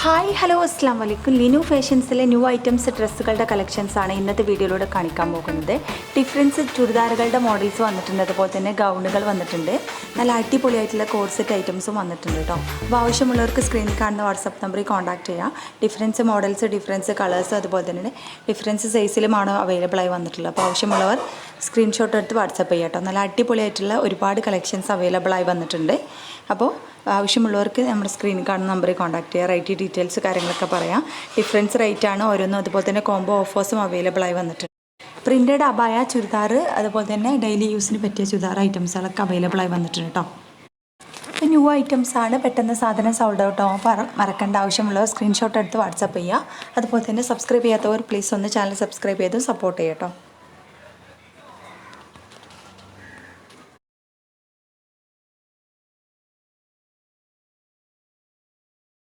Hi hello അസ്സാം വലൈക്കും. Linu ഫാഷൻസിലെ new items ഡ്രസ്സുകളുടെ കളക്ഷൻസാണ് ഇന്നത്തെ വീഡിയോയിലൂടെ കാണിക്കാൻ പോകുന്നത്. ഡിഫറൻസ് ചുരിദാറുകളുടെ മോഡൽസ് വന്നിട്ടുണ്ട്, അതുപോലെ തന്നെ ഗൗണുകൾ വന്നിട്ടുണ്ട്. നല്ല അടിപൊളിയായിട്ടുള്ള കോർസെറ്റ് ഐറ്റംസും വന്നിട്ടുണ്ട് കേട്ടോ. അപ്പോൾ ആവശ്യമുള്ളവർക്ക് സ്ക്രീനിൽ കാണുന്ന വാട്സപ്പ് നമ്പറിൽ കോൺടാക്ട് ചെയ്യാം. ഡിഫറൻസ് മോഡൽസ്, ഡിഫറൻസ് കളേഴ്സ്, അതുപോലെ തന്നെ ഡിഫറൻസ് സൈസിലുമാണ് അവൈലബിൾ ആയി വന്നിട്ടുള്ളത്. അപ്പോൾ ആവശ്യമുള്ളവർ സ്ക്രീൻഷോട്ട് എടുത്ത് വാട്സപ്പ് ചെയ്യാം കേട്ടോ. നല്ല അടിപൊളിയായിട്ടുള്ള ഒരുപാട് കളക്ഷൻസ് അവൈലബിൾ ആയി വന്നിട്ടുണ്ട്. അപ്പോൾ ആവശ്യമുള്ളവർക്ക് നമ്മുടെ സ്ക്രീനിൽ കാണുന്ന നമ്പറിൽ കോൺടാക്ട് ചെയ്യുക. റേറ്റ് ഡീറ്റെയിൽസ് കാര്യങ്ങളൊക്കെ പറയാം. ഡിഫറൻസ് റേറ്റാണ് ഓരോന്നും. അതുപോലെ തന്നെ കോംബോ ഓഫേഴ്സും അവൈലബിൾ ആയി വന്നിട്ടുണ്ട്. പ്രിൻറ്റഡ് അബായ, ചുരിദാർ, അതുപോലെ തന്നെ ഡെയിലി യൂസിന് പറ്റിയ ചുരിദാർ ഐറ്റംസുകളൊക്കെ അവൈലബിൾ ആയി വന്നിട്ടുണ്ട് കേട്ടോ. ഇപ്പോൾ ന്യൂ ഐറ്റംസാണ്. പെട്ടെന്ന് സാധനം സോൾഡ് ഔട്ട് ആവും, മറക്കേണ്ട. ആവശ്യമുള്ളവർ സ്ക്രീൻഷോട്ട് എടുത്ത് വാട്സപ്പ് ചെയ്യുക. അതുപോലെ തന്നെ സബ്സ്ക്രൈബ് ചെയ്യാത്തവർ പ്ലീസ് ഒന്ന് ചാനൽ സബ്സ്ക്രൈബ് ചെയ്ത് സപ്പോർട്ട് ചെയ്യാം കേട്ടോ.